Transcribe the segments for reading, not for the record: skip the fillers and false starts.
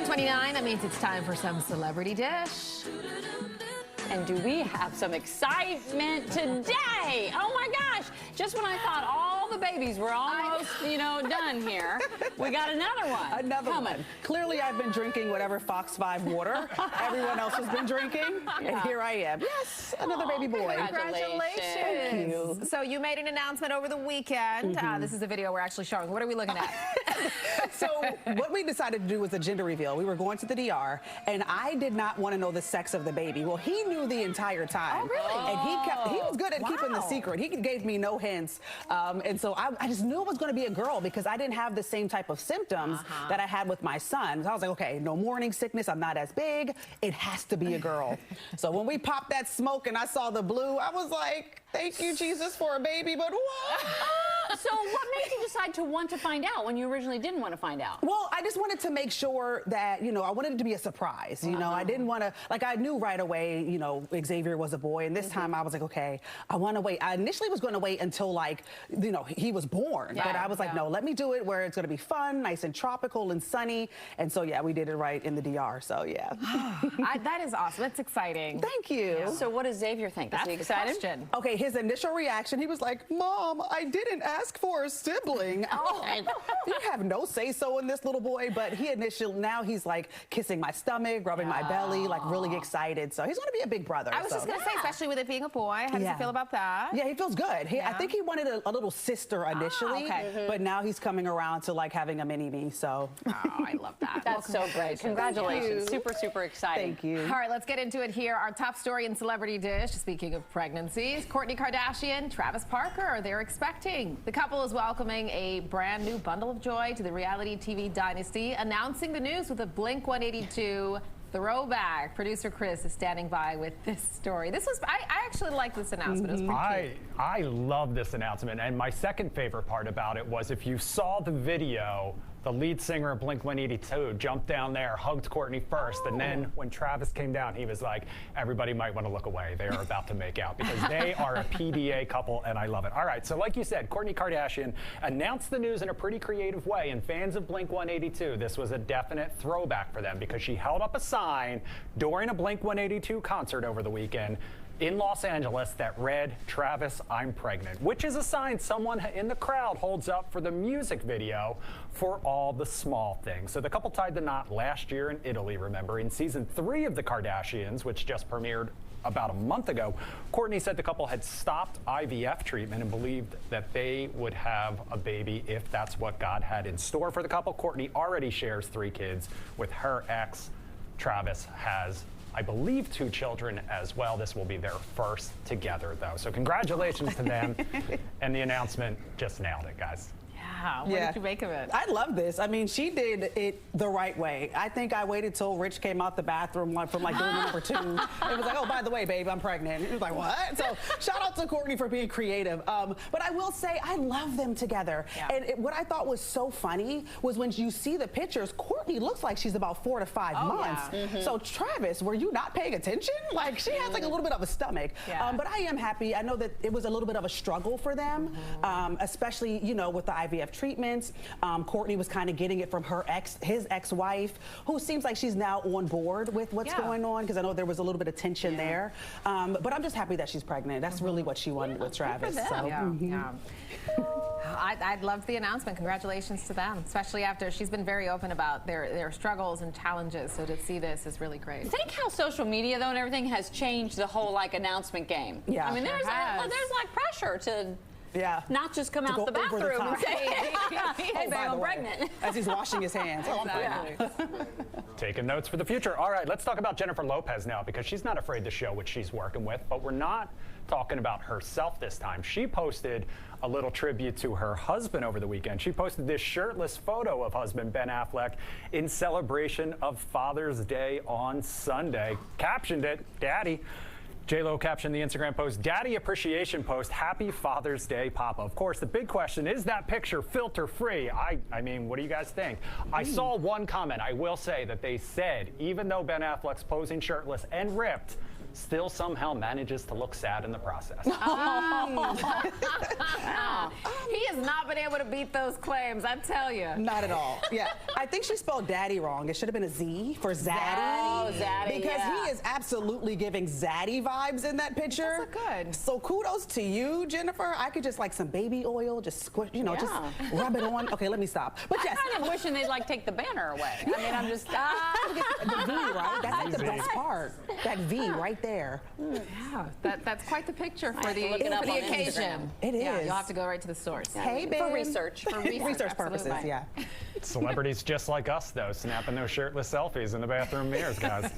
10:29, that means it's time for some Celebrity Dish. And do we have some excitement today? Oh my gosh, just when I thought all the babies were almost, done here, we got another one. Another one. Clearly I've been drinking whatever Fox 5 water everyone else has been drinking, and here I am. Yes, another baby boy. Congratulations. Thank you. So you made an announcement over the weekend. This is the video we're actually showing. What are we looking at? So what we decided to do was a gender reveal. We were going to the DR, and I did not want to know the sex of the baby. Well, he knew the entire time. Oh, really? And he was good at keeping the secret. He gave me no hints. And so I just knew it was going to be a girl because I didn't have the same type of symptoms that I had with my son. So I was like, okay, no morning sickness. I'm not as big. It has to be a girl. So when we popped that smoke and I saw the blue, I was like, thank you, Jesus, for a baby, but what? So what made you decide to want to find out when you originally didn't want to find out? Well, I just wanted to make sure that, I wanted it to be a surprise. I didn't want to, I knew right away, Xavier was a boy. And this time I was like, okay, I want to wait. I initially was going to wait until he was born. But I was like, no, let me do it where it's going to be fun, nice and tropical and sunny. And so, yeah, we did it right in the DR. So, yeah. That is awesome. That's exciting. Thank you. Yeah. So what does Xavier think? That's Is he excited? the question. Okay, his initial reaction, he was like, Mom, I didn't ask for a sibling. You have no say-so in this little boy, but now he's like kissing my stomach, rubbing my belly, like really excited. So he's going to be a big brother. I was just going to say, especially with it being a boy, how does he feel about that? Yeah, he feels good. I think he wanted a little sister initially, but now he's coming around to like having a mini-me, so. Oh, I love that. That's so great. Congratulations. Super, super exciting. Thank you. All right, let's get into it here. Our top story in Celebrity Dish, speaking of pregnancies, Kourtney Kardashian, Travis Barker, they're expecting. The couple is welcoming a brand new bundle of joy to the reality TV dynasty, announcing the news with a Blink-182 throwback. Producer Chris is standing by with this story. I actually like this announcement. It was pretty cute. I love this announcement, and my second favorite part about it was if you saw the video, the lead singer of Blink-182 jumped down there, hugged Kourtney first, and then when Travis came down, he was like, everybody might want to look away. They are about to make out because they are a PDA couple, and I love it. All right, so like you said, Kourtney Kardashian announced the news in a pretty creative way, and fans of Blink-182, this was a definite throwback for them because she held up a sign during a Blink-182 concert over the weekend in Los Angeles that read, Travis, I'm pregnant, which is a sign someone in the crowd holds up for the music video for All the Small Things. So the couple tied the knot last year in Italy, remember. In season 3 of The Kardashians, which just premiered about a month ago, Kourtney said the couple had stopped IVF treatment and believed that they would have a baby if that's what God had in store for the couple. Kourtney already shares 3 kids with her ex. Travis has, I believe, 2 children as well. This will be their first together, though. So congratulations to them. And the announcement just nailed it, guys. Yeah, what did you make of it? I love this. I mean, she did it the right way. I think I waited till Rich came out the bathroom from like doing number 2. It was like, oh, by the way, babe, I'm pregnant. He was like, what? So shout out to Kourtney for being creative. But I will say, I love them together. Yeah. And what I thought was so funny was when you see the pictures, Kourtney looks like she's about 4 to 5 months. Yeah. So Travis, were you not paying attention? Like she has like a little bit of a stomach. Yeah. But I am happy. I know that it was a little bit of a struggle for them, especially, with the IVF treatments. Kourtney was kind of getting it from his ex-wife, who seems like she's now on board with what's going on, because I know there was a little bit of tension there. But I'm just happy that she's pregnant. That's really what she wanted with Travis. So. I loved the announcement. Congratulations to them, especially after she's been very open about their struggles and challenges. So to see this is really great. Think how social media, though, and everything has changed the whole announcement game. Yeah, I mean, there's like pressure to. Yeah. Not just come out the bathroom and say, hey, babe, I'm pregnant. As he's washing his hands. Exactly. Taking notes for the future. All right, let's talk about Jennifer Lopez now, because she's not afraid to show what she's working with, but we're not talking about herself this time. She posted a little tribute to her husband over the weekend. She posted this shirtless photo of husband Ben Affleck in celebration of Father's Day on Sunday. Captioned it, Daddy. J-Lo captioned the Instagram post, Daddy Appreciation Post, Happy Father's Day, Papa. Of course, the big question, is that picture filter-free? I mean, what do you guys think? I saw one comment. I will say that they said, even though Ben Affleck's posing shirtless and ripped, still somehow manages to look sad in the process. He has not been able to beat those claims, I tell you. Not at all. Yeah. I think she spelled daddy wrong. It should have been a Z for Zaddy. Oh, Zaddy, because yeah. he is absolutely giving Zaddy vibes in that picture. Does look good. So kudos to you, Jennifer. I could just like some baby oil, just squish, you know, just rub it on. Okay, let me stop. But yes. I'm kind of wishing they'd like take the banner away. I mean, I'm just, The V, right? That's like the best part. That V right there. Yeah, that's quite the picture for the, look it up on occasion. It Yeah, is. you'll have to go right to the source. Hey, babe. for research. For Research purposes, absolutely. yeah. Celebrities just like us, though, snapping those shirtless selfies in the bathroom mirrors, guys.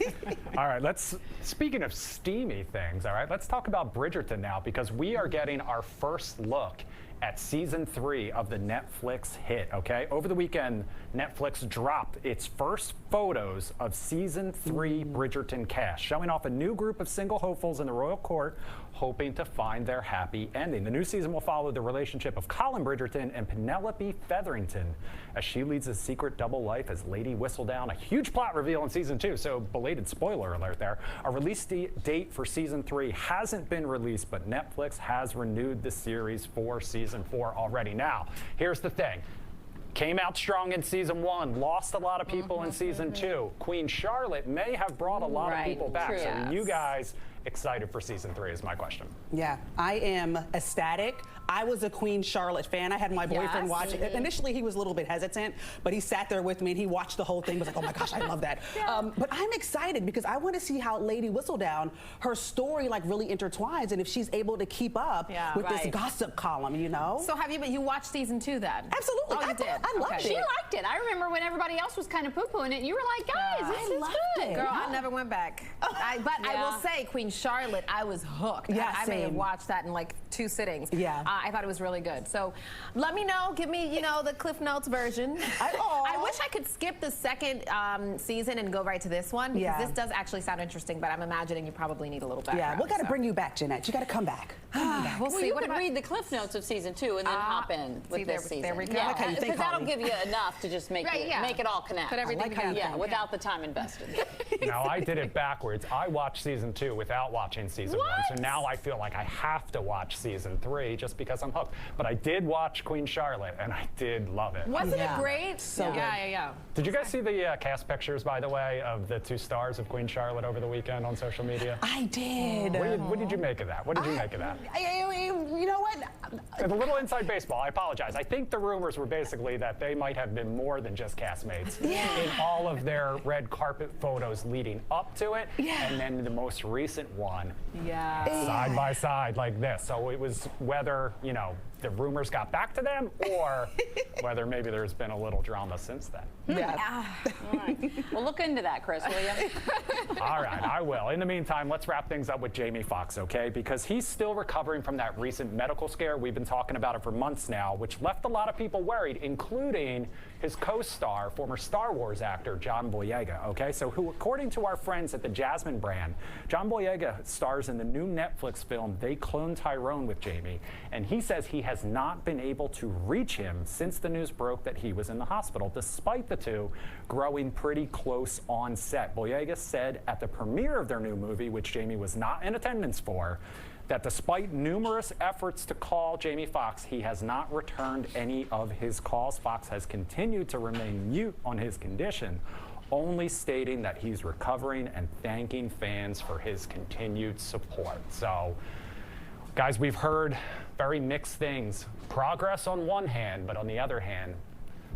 All right, speaking of steamy things, all right, let's talk about Bridgerton now, because we are getting our first look at season 3 of the Netflix hit, okay? Over the weekend, Netflix dropped its first photos of season 3 Bridgerton cast, showing off a new group of single hopefuls in the royal court, hoping to find their happy ending. The new season will follow the relationship of Colin Bridgerton and Penelope Featherington as she leads a secret double life as Lady Whistledown. A huge plot reveal in season 2, so belated spoiler alert there. A release date for season 3 hasn't been released, but Netflix has renewed the series for season 4 already. Now, here's the thing. Came out strong in season 1, lost a lot of people in season 2. Queen Charlotte may have brought a lot of people back. True. So are you guys excited for season 3 is my question. Yeah, I am ecstatic. I was a Queen Charlotte fan. I had my boyfriend watch it. Initially, he was a little bit hesitant, but he sat there with me and he watched the whole thing. Was like, oh my gosh, I love that. But I'm excited because I want to see how Lady Whistledown, her story like really intertwines, and if she's able to keep up with this gossip column, you know. So you watched season 2 then? Absolutely. Oh, you did. I loved it. she liked it. I remember when everybody else was kind of poo-pooing it, you were like, guys, this is loved good. it. Girl, I never went back. I will say, Queen Charlotte, I was hooked. Yeah, I may have same. watched that in like 2 sittings. Yeah. I thought it was really good. So let me know. Give me, the Cliff Notes version. I wish I could skip the second season and go right to this one, because this does actually sound interesting, but I'm imagining you probably need a little background. Yeah, we got to bring you back, Jeanette. You got to come back. We'll see. You What could about read the Cliff Notes of season 2 and then hop in with this season. there we go. Yeah, I like how you think, because that'll Holly. give you enough to just make make it all connect. Put everything like how you together. think. without the time invested. Now, I did it backwards. I watched season 2 without watching season 1, so now I feel like I have to watch season 3 just because I'm hooked. But I did watch Queen Charlotte, and I did love it. Wasn't it great? So good. Yeah. Did you guys see the cast pictures, by the way, of the 2 stars of Queen Charlotte over the weekend on social media? I did. What did you make of that? What did you make of that? You know what? A little inside baseball, I apologize. I think the rumors were basically that they might have been more than just castmates in all of their red carpet photos leading up to it. And then the most recent one, side by side like this. So it was whether, the rumors got back to them or whether maybe there's been a little drama since then. Yeah. All right. Well, look into that, Chris, will you? All right, I will. In the meantime, let's wrap things up with Jamie Foxx, okay? Because he's still recovering from that recent medical scare. We've been talking about it for months now, which left a lot of people worried, including his co-star, former Star Wars actor, John Boyega, okay? So who, according to our friends at the Jasmine brand, John Boyega stars in the new Netflix film, They Clone Tyrone with Jamie, and he says he has not been able to reach him since the news broke that he was in the hospital, despite the two growing pretty close on set. Boyega said at the premiere of their new movie, which Jamie was not in attendance for, that despite numerous efforts to call Jamie Foxx, he has not returned any of his calls. Foxx has continued to remain mute on his condition, only stating that he's recovering and thanking fans for his continued support. So, guys, we've heard very mixed things. Progress on one hand, but on the other hand,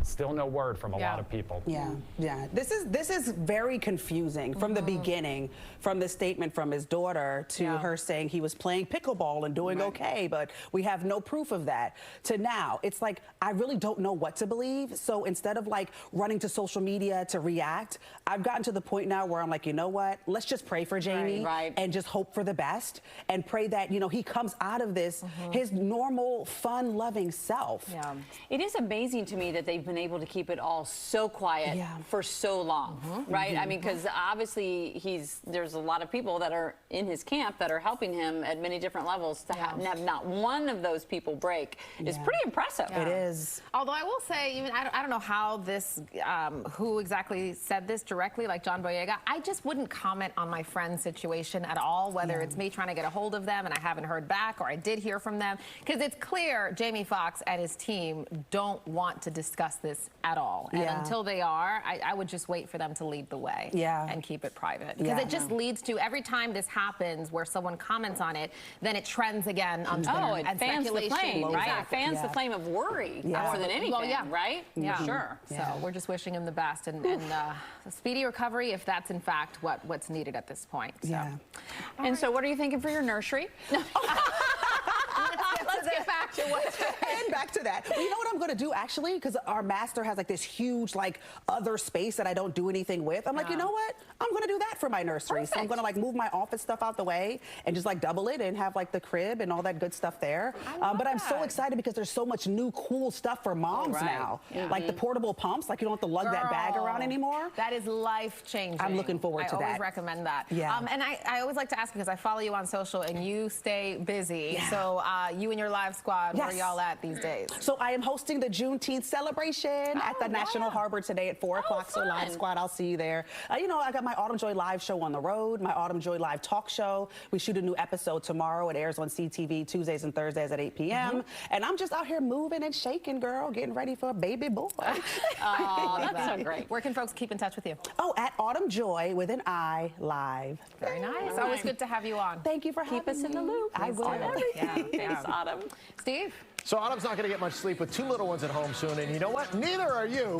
still no word from a lot of people. Yeah. This is very confusing from the beginning, from the statement from his daughter to her saying he was playing pickleball and doing okay, but we have no proof of that. To now, it's like, I really don't know what to believe. So instead of like running to social media to react, I've gotten to the point now where I'm like, you know what? Let's just pray for Jamie and just hope for the best and pray that, he comes out of this his normal, fun-loving self. It is amazing to me that they've been able to keep it all so quiet for so long, right? I mean, because obviously there's a lot of people that are in his camp that are helping him at many different levels. To have not one of those people break is pretty impressive. It is. Although I will say, even I don't know how this, who exactly said this directly, like John Boyega. I just wouldn't comment on my friend's situation at all, whether it's me trying to get a hold of them and I haven't heard back, or I did hear from them, because it's clear Jamie Foxx and his team don't want to discuss this at all. And until they are, I would just wait for them to lead the way and keep it private. Because it just leads to, every time this happens where someone comments on it, then it trends again on Twitter. Oh, it fans the flame, right? It fans the flame of worry more than anything, right? Yeah. Sure. So we're just wishing him the best and a speedy recovery if that's in fact what's needed at this point. So. And so what are you thinking for your nursery? Let's get back to what's and back to that. Well, you know what I'm going to do, actually? Because our master has like this huge other space that I don't do anything with. I'm like, you know what? I'm going to do that for my nursery. So I'm going to move my office stuff out the way and just double it and have the crib and all that good stuff there. But I'm so excited because there's so much new cool stuff for moms now. Like the portable pumps, you don't have to lug that bag around anymore. That is life-changing. I'm looking forward to that. I always recommend that. And I always like to ask, because I follow you on social and you stay busy. So you and your live squad, where are y'all at these days? So I am hosting the Juneteenth celebration at the National Harbor today at 4 o'clock. So live squad, I'll see you there. I got my Autumn Joy live show on the road, my Autumn Joy live talk show. We shoot a new episode tomorrow. It airs on CTV Tuesdays and Thursdays at 8 p.m. And I'm just out here moving and shaking, girl, getting ready for a baby boy. Oh, that's so great. Where can folks keep in touch with you? Oh, at Autumn Joy with an I live. Very nice. Always good to have you on. Thank you for having me. Keep us in the loop. I will. Thanks, Autumn. Steve? So Autumn's not going to get much sleep with 2 little ones at home soon, and you know what? Neither are you.